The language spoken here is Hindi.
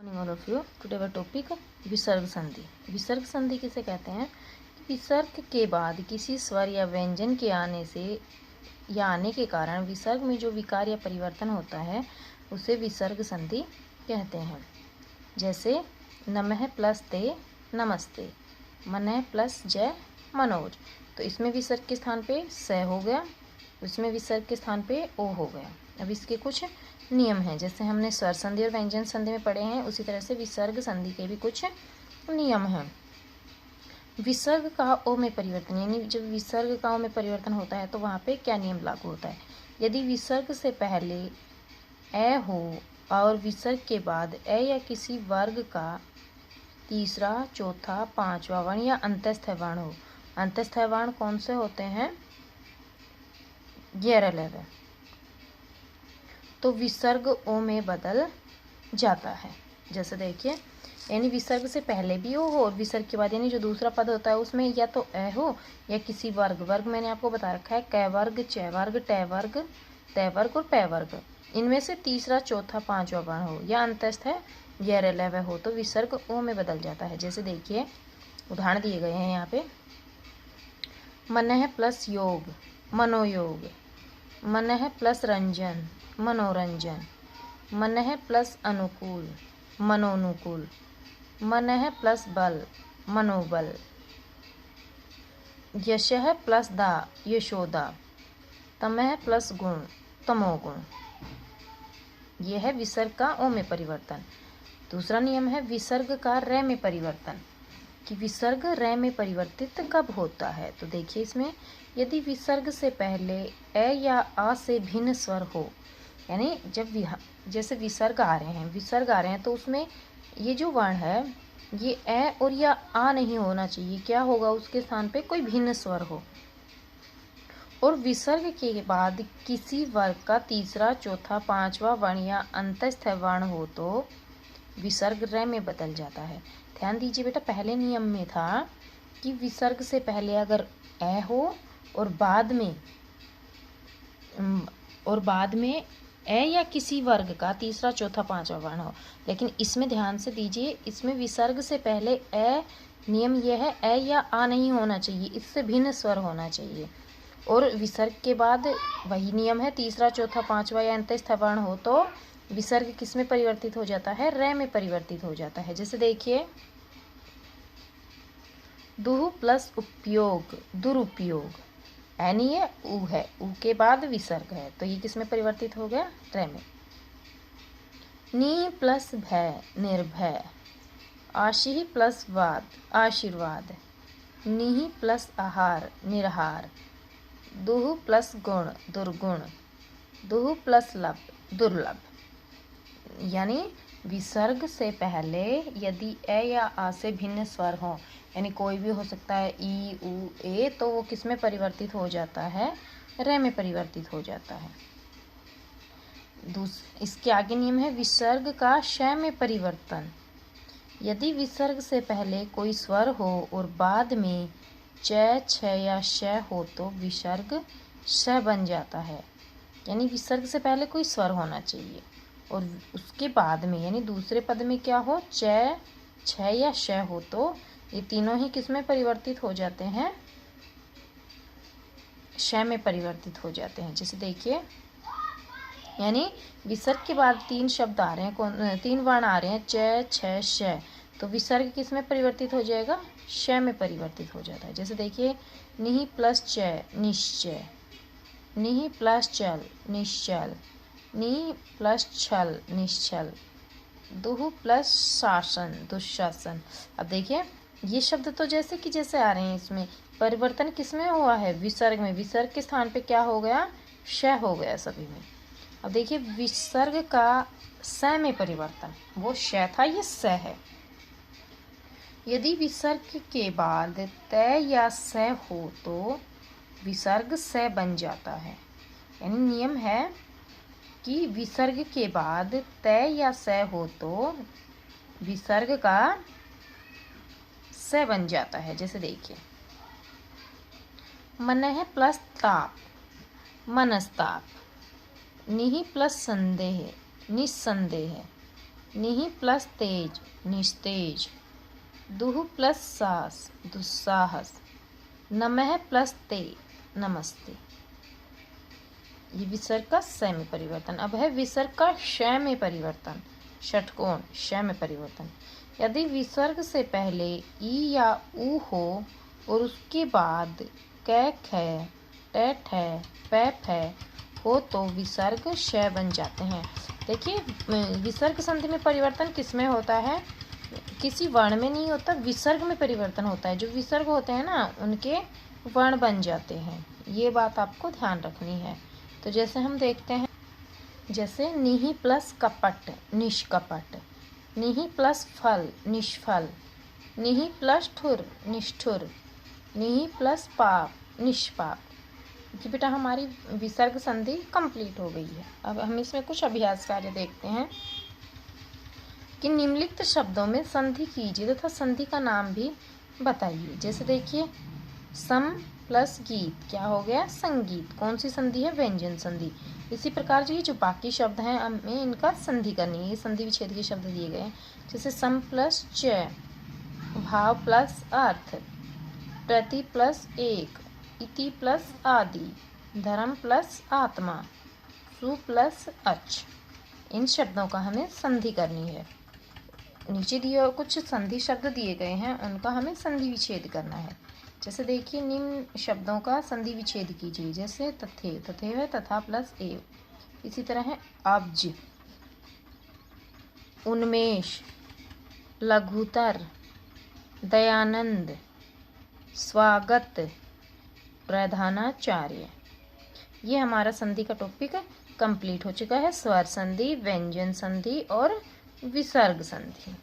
Morning all of you. Today our topic विसर्ग संधि। विसर्ग संधि किसे कहते हैं? विसर्ग के बाद किसी स्वर या व्यंजन के आने से या आने के कारण विसर्ग में जो विकार या परिवर्तन होता है उसे विसर्ग संधि कहते हैं। जैसे नमः प्लस ते नमस्ते, मनः प्लस जय मनोज। तो इसमें विसर्ग के स्थान पे स हो गया, इसमें विसर्ग के स्थान पे ओ हो गया। अब इसके कुछ नियम हैं, जैसे हमने स्वर संधि और व्यंजन संधि में पढ़े हैं, उसी तरह से विसर्ग संधि के भी कुछ नियम हैं। विसर्ग का ओ में परिवर्तन, यानी जब विसर्ग का ओ में परिवर्तन होता है तो वहाँ पे क्या नियम लागू होता है? यदि विसर्ग से पहले ए हो और विसर्ग के बाद ए या किसी वर्ग का तीसरा, चौथा, पांचवा वर्ण या अंतस्थ वर्ण हो। अंतस्थ वर्ण कौन से होते हैं? 11 तो विसर्ग ओ में बदल जाता है। जैसे देखिए, यानी विसर्ग से पहले भी ओ हो और विसर्ग के बाद यानी जो दूसरा पद होता है उसमें या तो ए हो या किसी वर्ग, वर्ग मैंने आपको बता रखा है कै वर्ग, च वर्ग, ट वर्ग, त वर्ग और पै वर्ग, इनमें से तीसरा, चौथा, पांचवा वर्ण हो या अंतस्थ है 11 हो तो विसर्ग ओ में बदल जाता है। जैसे देखिए उदाहरण दिए गए हैं यहाँ पे, मनः प्लस योग मनोयोग, मनः प्लस रंजन मनोरंजन, मनः प्लस अनुकूल मनोनुकूल, मनः प्लस बल मनोबल, यशः प्लस दा यशोदा, तमः प्लस गुण तमोगुण। यह है विसर्ग का ओ में परिवर्तन। दूसरा नियम है विसर्ग का रे में परिवर्तन, कि विसर्ग रे में परिवर्तित कब होता है? तो देखिए इसमें, यदि विसर्ग से पहले ए या आ से भिन्न स्वर हो, यानी जब जैसे विसर्ग आ रहे हैं तो उसमें ये जो वर्ण है ये ए और या आ नहीं होना चाहिए। क्या होगा? उसके स्थान पे कोई भिन्न स्वर हो। और विसर्ग के बाद किसी वर्ग का तीसरा, चौथा, पांचवा वर्ण या अंतस्थ वर्ण हो तो विसर्ग रे में बदल जाता है। ध्यान दीजिए बेटा, पहले नियम में था कि विसर्ग से पहले अगर ए हो और बाद में ए या किसी वर्ग का तीसरा, चौथा, पांचवा वर्ण हो। लेकिन इसमें ध्यान से दीजिए, इसमें विसर्ग से पहले ए, नियम यह है ए या आ नहीं होना चाहिए, इससे भिन्न स्वर होना चाहिए। और विसर्ग के बाद वही नियम है, तीसरा, चौथा, पांचवा या अंतस्थ वर्ण हो तो विसर्ग किस में परिवर्तित हो जाता है? रे में परिवर्तित हो जाता है। जैसे देखिए, दुह प्लस उपयोग दुरुपयोग, ए नहीं है, उ है, उ के बाद विसर्ग है तो ये किस में परिवर्तित हो गया? रे में। नी प्लस भय निर्भय, आशी प्लस वाद आशीर्वाद, निहि प्लस आहार निरहार, दुह प्लस गुण दुर्गुण, दुह प्लस लब दुर्लभ। यानी विसर्ग से पहले यदि ए या आ से भिन्न स्वर हो, यानी कोई भी हो सकता है, ई, उ, ए, तो वो किस में परिवर्तित हो जाता है? रे में परिवर्तित हो जाता है। इसके आगे नियम है विसर्ग का श में परिवर्तन। यदि विसर्ग से पहले कोई स्वर हो और बाद में च, छ या श हो तो विसर्ग श बन जाता है। यानी विसर्ग से पहले कोई स्वर होना चाहिए और उसके बाद में यानी दूसरे पद में क्या हो? च, छ या श हो तो ये तीनों ही किस में परिवर्तित हो जाते हैं? श में परिवर्तित हो जाते हैं। जैसे देखिए, यानी विसर्ग के बाद तीन शब्द आ रहे हैं, तीन वर्ण आ रहे हैं, च, छ, श, तो विसर्ग किस में परिवर्तित हो जाएगा? श में परिवर्तित हो जाता है। जैसे देखिए, निहि प्लस च निश्चय, निहि प्लस चल निश्चल, नि प्लस छल निश्चल, दुह प्लस शासन दुशासन। अब देखिए ये शब्द तो जैसे कि जैसे आ रहे हैं, इसमें परिवर्तन किस में हुआ है? विसर्ग में। विसर्ग के स्थान पे क्या हो गया? श हो गया सभी में। अब देखिए विसर्ग का स में परिवर्तन, वो श था, ये स है। यदि विसर्ग के बाद त या स हो तो विसर्ग स बन जाता है। यानी नियम है कि विसर्ग के बाद त या स हो तो विसर्ग का स बन जाता है। जैसे देखिए, मनः प्लस ताप मनस्ताप, निहि प्लस संदेह निस्संदेह, निहि प्लस तेज, निस्तेज। दुह प्लस सास, दुस्साहस। नमः प्लस ते, नमस्ते। ये विसर्ग का स में परिवर्तन। अब है विसर्ग का श में परिवर्तन। षटकोण श में परिवर्तन। यदि विसर्ग से पहले ई या ऊ हो और उसके बाद कै ख टे ठे पै फै हो तो विसर्ग श बन जाते हैं। देखिए विसर्ग संधि में परिवर्तन किस में होता है? किसी वर्ण में नहीं होता, विसर्ग में परिवर्तन होता है। जो विसर्ग होते हैं ना उनके वर्ण बन जाते हैं, ये बात आपको ध्यान रखनी है। तो जैसे हम देखते हैं, जैसे निहि प्लस कपट, निष्कपट। निहि प्लस फल, निष्फल। निहि प्लस ठुर, निष्ठुर। निहि प्लस पाप, निष्पाप। कि बेटा हमारी विसर्ग संधि कंप्लीट हो गई है। अब हम इसमें कुछ अभ्यास कार्य देखते हैं कि निम्नलिखित शब्दों में संधि कीजिए तथा संधि का नाम भी बताइए। जैसे देखिए सम प्लस गीत क्या हो गया? संगीत। कौन सी संधि है? व्यंजन संधि। इसी प्रकार जो बाकी शब्द हैं हमें इनका संधि करनी है। ये संधि विच्छेद के शब्द दिए गए हैं। जैसे सम प्लस च, भाव प्लस अर्थ, प्रति प्लस एक, इति प्लस आदि, धर्म प्लस आत्मा, सु प्लस अच। इन शब्दों का हमें संधि करनी है। नीचे दिए कुछ संधि शब्द दिए गए हैं, उनका हमें संधि विच्छेद करना है। जैसे देखिए निम्न शब्दों का संधि विच्छेद कीजिए। जैसे तथे, तथे है तथा प्लस एव। इसी तरह है अब्ज, उन्मेष, लघुतर, दयानंद, स्वागत, प्रधानाचार्य। ये हमारा संधि का टॉपिक कंप्लीट हो चुका है। स्वर संधि, व्यंजन संधि और विसर्ग संधि।